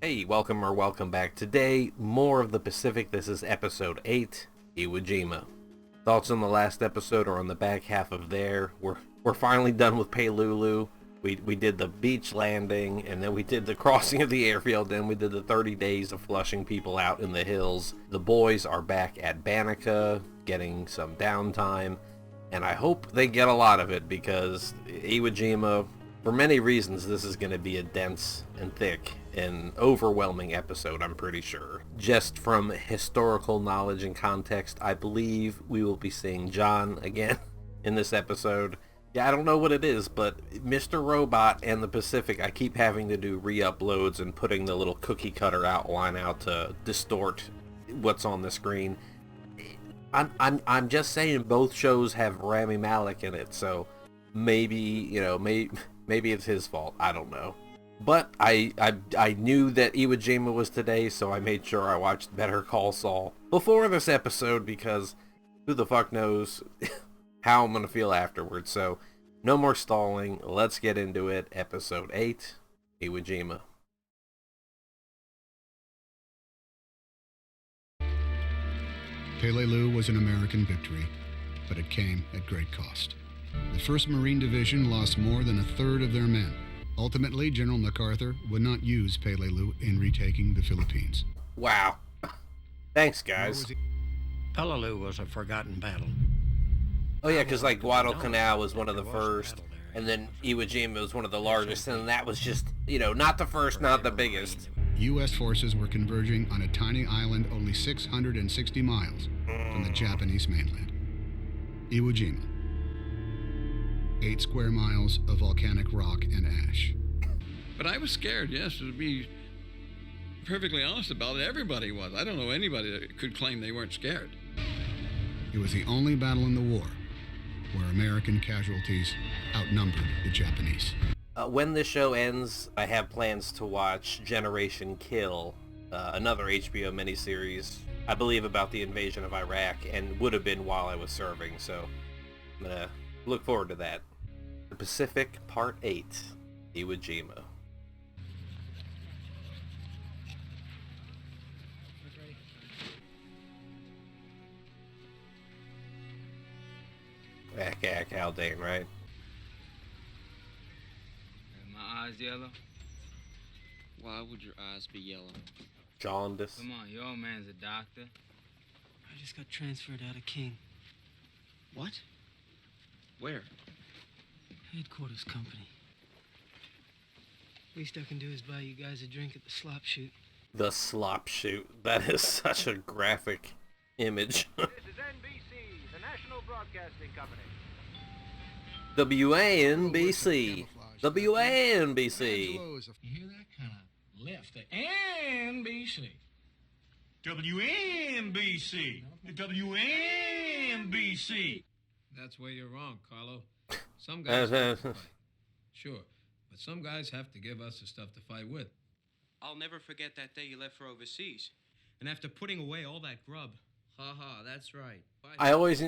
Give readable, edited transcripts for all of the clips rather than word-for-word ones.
Hey, welcome back. Today, more of the Pacific. This is episode 8, Iwo Jima. Thoughts on the last episode are on the back half of there. We're finally done with Pelulu. We did the beach landing, and then we did the crossing of the airfield, then we did the 30 days of flushing people out in the hills. The boys are back at Banaka, getting some downtime, and I hope they get a lot of it, because Iwo Jima, for many reasons, this is going to be a dense and thick and overwhelming episode, I'm pretty sure. Just from historical knowledge and context, I believe we will be seeing John again in this episode. Yeah, I don't know what it is, but Mr. Robot and the Pacific, I keep having to do re-uploads and putting the little cookie cutter outline out to distort what's on the screen. I'm just saying both shows have Rami Malek in it, so maybe it's his fault. I don't know. But I knew that Iwo Jima was today, so I made sure I watched Better Call Saul before this episode, because who the fuck knows how I'm gonna feel afterwards. So no more stalling. Let's get into it. Episode 8, Iwo Jima. Pelelu was an American victory, but it came at great cost. The 1st Marine Division lost more than a third of their men. Ultimately, General MacArthur would not use Pelelu in retaking the Philippines. Wow. Thanks, guys. Pelelu was a forgotten battle. Oh yeah, because like Guadalcanal was one of the first, and then Iwo Jima was one of the largest, and that was just, not the first, not the biggest. U.S. forces were converging on a tiny island only 660 miles from the Japanese mainland. Iwo Jima. 8 square miles of volcanic rock and ash. But I was scared, yes, to be perfectly honest about it. Everybody was. I don't know anybody that could claim they weren't scared. It was the only battle in the war where American casualties outnumbered the Japanese. When the show ends, I have plans to watch Generation Kill, another HBO miniseries, I believe about the invasion of Iraq, and would have been while I was serving, so I'm gonna look forward to that. The Pacific, Part 8, Iwo Jima. Ack, Haldane, right? My eyes yellow? Why would your eyes be yellow? Jaundice. Come on, your old man's a doctor. I just got transferred out of King. What? Where? Headquarters company. Least I can do is buy you guys a drink at the slop shoot. The slop shoot. That is such a graphic image. This is NBC, the National Broadcasting Company. WANBC. WANBC. You hear that kind of lift? The NBC. WNBC. The WNBC. That's where you're wrong, Carlo. Some guys have to fight. Sure, but some guys have to give us the stuff to fight with. I'll never forget that day you left for overseas. And after putting away all that grub. Ha, that's right. I always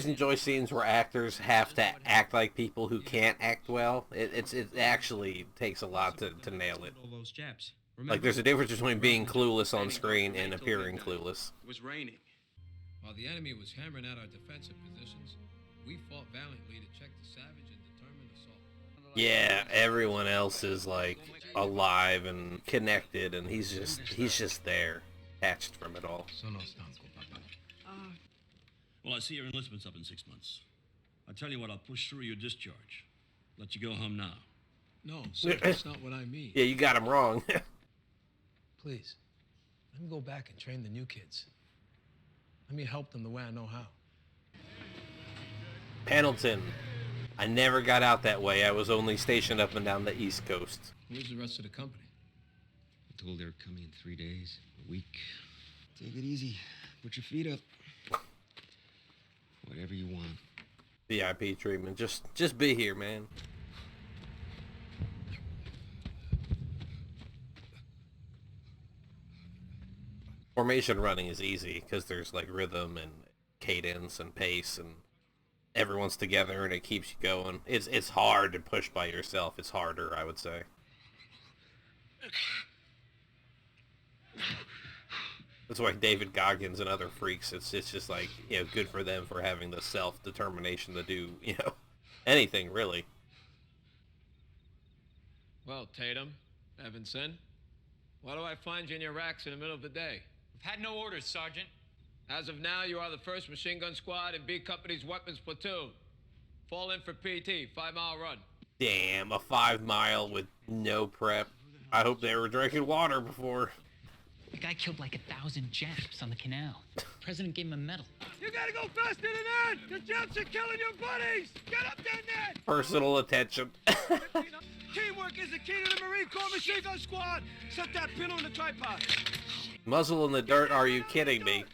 enjoy scenes where actors have to act like people who can't act well. It actually takes a lot to nail it. All those Japs. Like there's a difference between being clueless on screen and appearing clueless. It was raining. While the enemy was hammering out our defensive positions, we fought valiantly to check the savage and determined assault. Yeah, everyone else is like alive and connected, and he's just there, detached from it all. Well, I see your enlistment's up in 6 months. I tell you what, I'll push through your discharge. Let you go home now. No, sir, that's not what I mean. Yeah, you got him wrong. Please, let me go back and train the new kids. Let me help them the way I know how. Pendleton. I never got out that way. I was only stationed up and down the East Coast. Where's the rest of the company? I told they were coming in 3 days, a week. Take it easy. Put your feet up. Whatever you want. VIP treatment. Just be here, man. Formation running is easy because there's like rhythm and cadence and pace, and everyone's together and it keeps you going. It's hard to push by yourself. It's harder, I would say. That's why David Goggins and other freaks, it's just like, you know, good for them for having the self-determination to do, you know, anything, really. Well, Tatum, Evanson, why do I find you in your racks in the middle of the day? We've had no orders, Sergeant. As of now, you are the 1st Machine Gun Squad in B Company's weapons platoon. Fall in for PT, 5-mile run. Damn, a 5 mile with no prep. I hope they were drinking water before. The guy killed like 1,000 Japs on the canal. The president gave him a medal. You gotta go faster than that! The Japs are killing your buddies! Get up there, Ned! Personal attention. Teamwork is the key to the Marine Corps Machine Gun Squad! Set that pin on the tripod! Muzzle in the dirt, are you kidding me?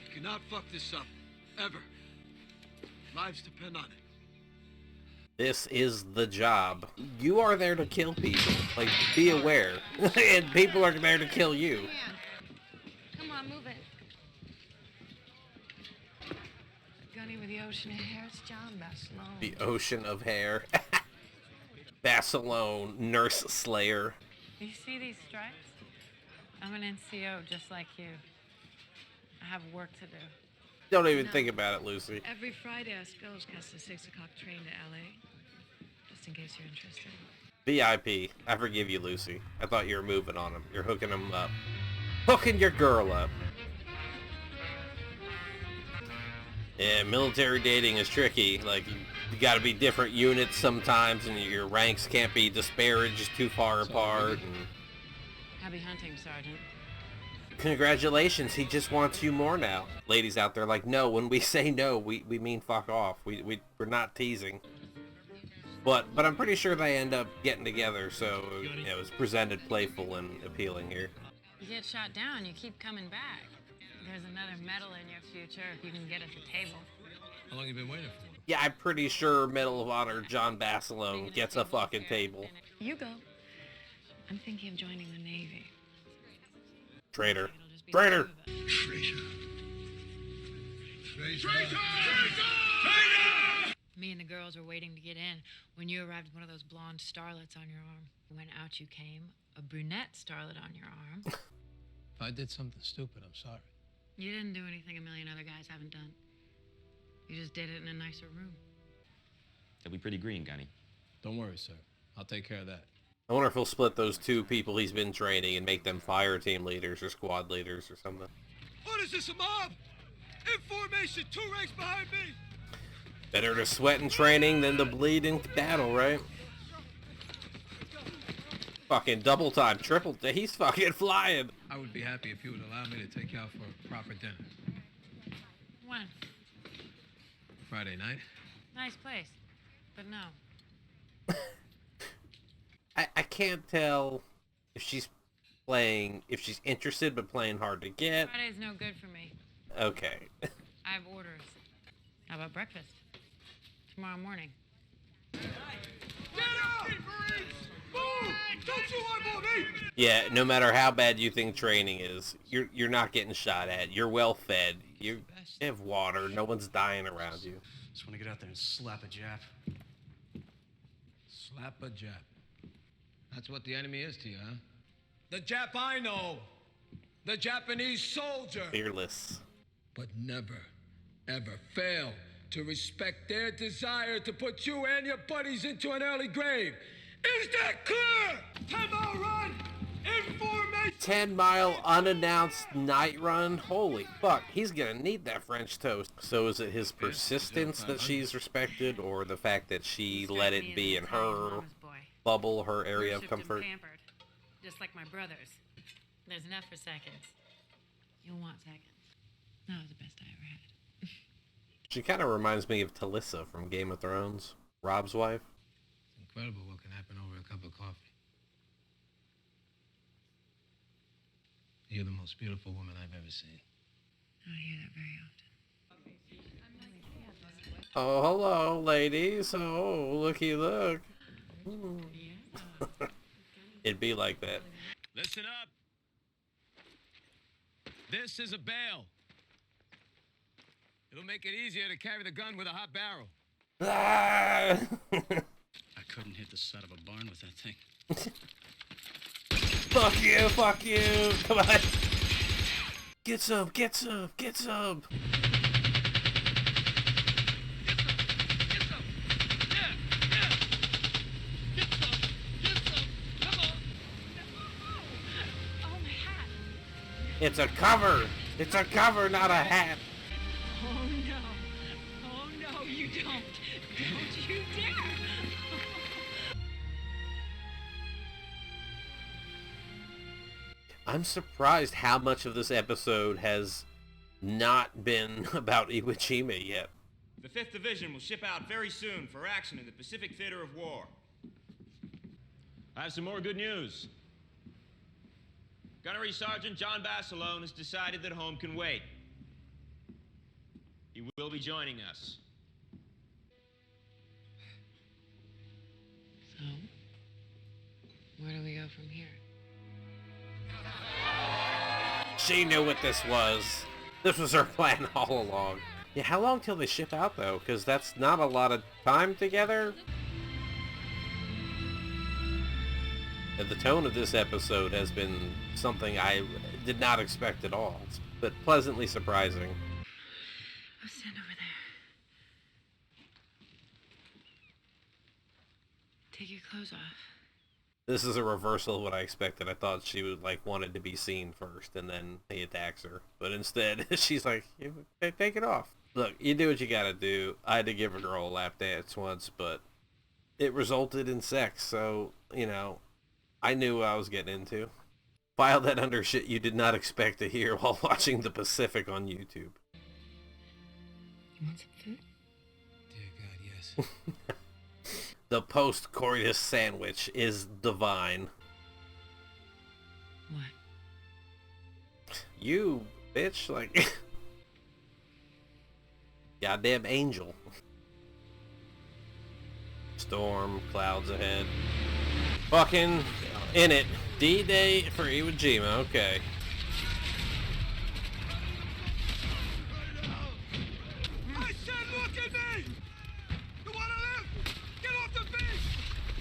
You cannot fuck this up. Ever. Lives depend on it. This is the job. You are there to kill people. Like, be aware. And people are there to kill you. Come on, move it. The gunny with the ocean of hair, it's John Basilone. The ocean of hair. Basilone, nurse slayer. You see these stripes? I'm an NCO just like you. I have work to do. Don't even think about it, Lucy. Every Friday I Spills catch the 6 o'clock train to LA. Just in case you're interested. VIP. I forgive you, Lucy. I thought you were moving on him. You're hooking him up. Hooking your girl up. Yeah, military dating is tricky. Like, you gotta be different units sometimes, and your ranks can't be disparaged too far apart. And... Happy hunting, Sergeant. Congratulations, he just wants you more now. Ladies out there like, no, when we say no, we mean fuck off. We're not teasing. But I'm pretty sure they end up getting together, so you know, it's presented playful and appealing here. You get shot down, you keep coming back. There's another medal in your future if you can get at the table. How long you been waiting for? Yeah, I'm pretty sure Medal of Honor John Basilone gets a fucking table. You go. I'm thinking of joining the Navy. Traitor. Traitor! Traitor! Me and the girls were waiting to get in when you arrived with one of those blonde starlets on your arm. When out you came, a brunette starlet on your arm. If I did something stupid, I'm sorry. You didn't do anything a million other guys haven't done. You just did it in a nicer room. They'll be pretty green, Gunny. Don't worry, sir. I'll take care of that. I wonder if he'll split those two people he's been training and make them fire team leaders or squad leaders or something. What is this, a mob? In formation, 2 ranks behind me! Better to sweat in training than to bleed in battle, right? Fucking double time, triple, he's fucking flying. I would be happy if you would allow me to take you out for a proper dinner. When? Friday night? Nice place. But no. I can't tell if she's interested but playing hard to get. Friday's no good for me. Okay. I have orders. How about breakfast? Tomorrow morning. Get up! Move! Don't you eyeball me! Yeah, no matter how bad you think training is, you're not getting shot at. You're well fed. You have water. No one's dying around you. Just want to get out there and slap a Jap. Slap a Jap. That's what the enemy is to you, huh? The Jap I know. The Japanese soldier. Fearless. But never, ever fail to respect their desire to put you and your buddies into an early grave. Is that clear? 10-mile run! In formation! 10-mile unannounced night run? Holy fuck, he's gonna need that French toast. So is it his persistence that she's respected, or the fact that she let it be in her bubble, her area of comfort? Pampered, just like my brothers. There's enough for seconds. You'll want seconds. That was the best I ever had. She kind of reminds me of Talissa from Game of Thrones, Rob's wife. It's incredible what can happen over a cup of coffee. You're the most beautiful woman I've ever seen. I hear that very often. Oh, hello, ladies. Oh, looky look. It'd be like that. Listen up. This is a bail. It'll make it easier to carry the gun with a hot barrel. I couldn't hit the side of a barn with that thing. Fuck you, fuck you. Come on. Get some, get some, get some. It's a cover. It's a cover, not a hat. Oh no. Oh no, you don't. Don't you dare. I'm surprised how much of this episode has not been about Iwo Jima yet. The 5th Division will ship out very soon for action in the Pacific Theater of War. I have some more good news. Gunnery Sergeant John Basilone has decided that home can wait. He will be joining us. So, where do we go from here? She knew what this was. This was her plan all along. Yeah, how long till they ship out though? Because that's not a lot of time together. And the tone of this episode has been something I did not expect at all, but pleasantly surprising. I'll stand over there. Take your clothes off. This is a reversal of what I expected. I thought she would wanted to be seen first and then he attacks her. But instead, she's like, take it off. Look, you do what you gotta do. I had to give a girl a lap dance once, but it resulted in sex, so, I knew what I was getting into. File that under shit you did not expect to hear while watching The Pacific on YouTube. You want some food? Dear God, yes. The post-coitus sandwich is divine. What? You, bitch, goddamn angel. Storm, clouds ahead. Fucking in it. D-Day for Iwo Jima, okay. I said look at me! You wanna live? Get off the beach!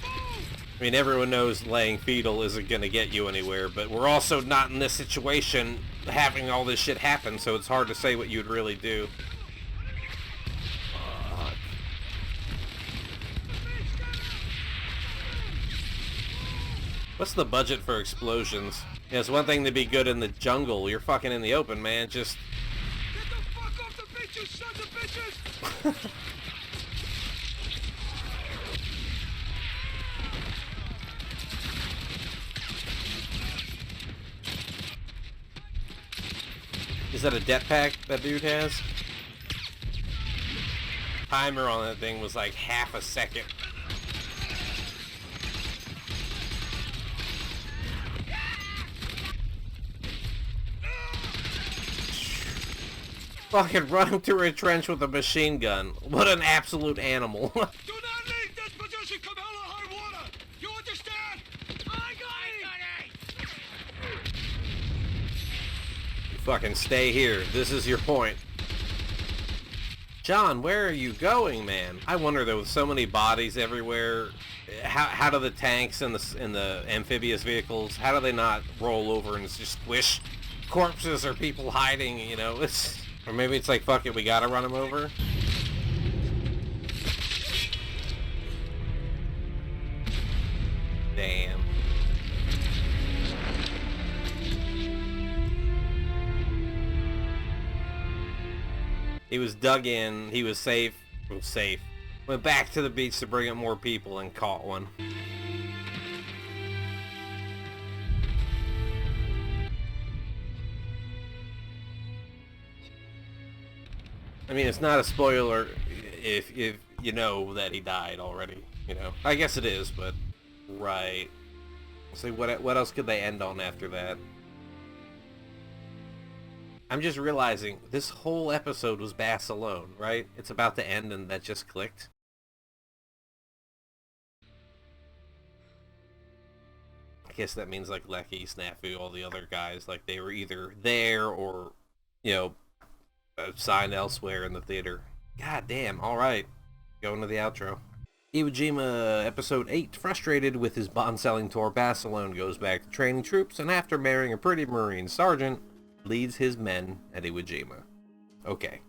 Move! I mean, everyone knows laying fetal isn't gonna get you anywhere, but we're also not in this situation having all this shit happen, so it's hard to say what you'd really do. Fuck. What's the budget for explosions? Yeah, it's one thing to be good in the jungle. You're fucking in the open, man. Just... Get the fuck off the beach, you sons of bitches! Is that a jetpack that dude has? Timer on that thing was like half a second. Fucking running through a trench with a machine gun. What an absolute animal. Do not leave this position, come hell or high water! You understand? I got it! You fucking stay here. This is your point. John, where are you going, man? I wonder though, with so many bodies everywhere, how do the tanks and the amphibious vehicles, how do they not roll over and just squish corpses or people hiding, it's... Or maybe it's like, fuck it, we gotta run him over. Damn. He was dug in, he was safe. Went back to the beach to bring up more people and caught one. I mean, it's not a spoiler if you know that he died already, I guess it is, but... Right. So what else could they end on after that? I'm just realizing, this whole episode was Basilone, right? It's about to end and that just clicked. I guess that means, Lecky, Snafu, all the other guys, they were either there or, signed elsewhere in the theater. God damn, alright. Going to the outro. Iwo Jima, Episode 8. Frustrated with his bond-selling tour, Basilone goes back to training troops, and after marrying a pretty Marine sergeant, leads his men at Iwo Jima. Okay.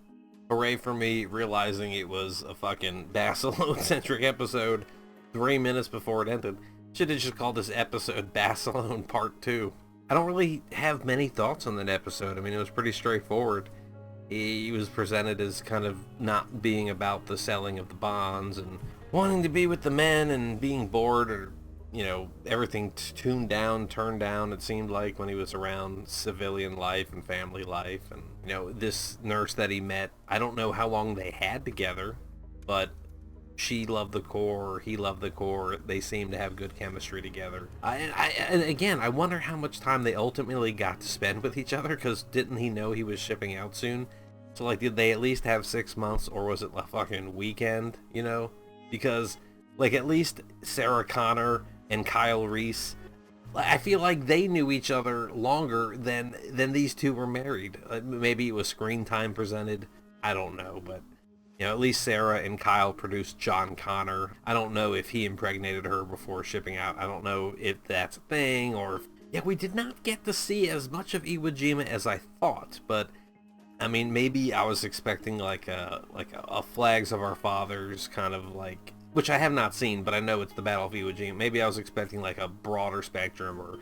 Hooray for me, realizing it was a fucking Basilone-centric episode 3 minutes before it ended. Should have just called this episode Basilone Part 2. I don't really have many thoughts on that episode. I mean, it was pretty straightforward. He was presented as kind of not being about the selling of the bonds and wanting to be with the men and being bored, or, you know, everything turned down, it seemed like, when he was around civilian life and family life. And, you know, this nurse that he met, I don't know how long they had together, but she loved the Corps, he loved the Corps. They seemed to have good chemistry together. And again, I wonder how much time they ultimately got to spend with each other, because didn't he know he was shipping out soon? So, like, did they at least have 6 months, or was it a fucking weekend, you know? Because, like, at least Sarah Connor and Kyle Reese, I feel like they knew each other longer than these two were married. Maybe it was screen time presented. I don't know, but, you know, at least Sarah and Kyle produced John Connor. I don't know if he impregnated her before shipping out. I don't know if that's a thing, or if... Yeah, we did not get to see as much of Iwo Jima as I thought, but... I mean, maybe I was expecting like a Flags of Our Fathers kind of like, which I have not seen, but I know it's the Battle of Iwo Jima. Maybe I was expecting like a broader spectrum, or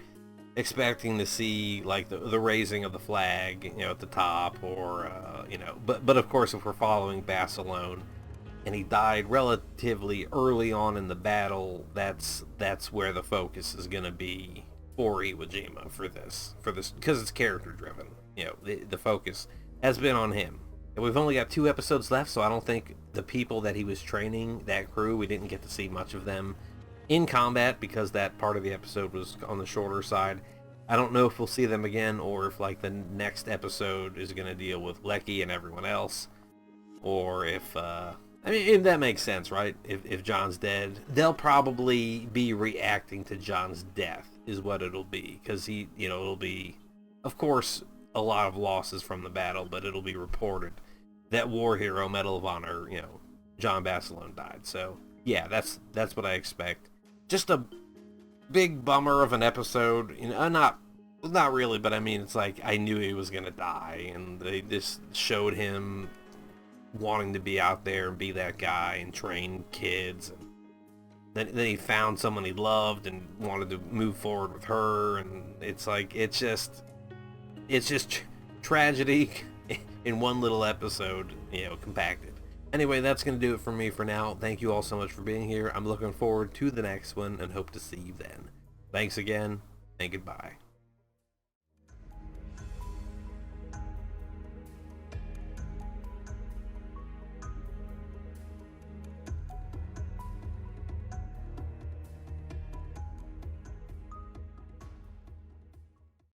expecting to see like the raising of the flag, you know, at the top, or you know. But of course, if we're following Basilone, and he died relatively early on in the battle, that's where the focus is going to be for Iwo Jima for this, because it's character driven. You know, the focus has been on him. And we've only got 2 episodes left, so I don't think the people that he was training, that crew, we didn't get to see much of them in combat, because that part of the episode was on the shorter side. I don't know if we'll see them again, or if like the next episode is going to deal with Lecky and everyone else, or if I mean, if that makes sense, right? If John's dead, they'll probably be reacting to John's death is what it'll be, because he, you know, it'll be, of course, a lot of losses from the battle, but it'll be reported that war hero, Medal of Honor, you know, John Basilone died. So yeah, that's what I expect. Just a big bummer of an episode, you know, not really, but I mean, it's like I knew he was gonna die, and they just showed him wanting to be out there and be that guy and train kids, and then he found someone he loved and wanted to move forward with her, and it's like it's just tragedy in one little episode, you know, compacted. Anyway, that's going to do it for me for now. Thank you all so much for being here. I'm looking forward to the next one and hope to see you then. Thanks again, and goodbye.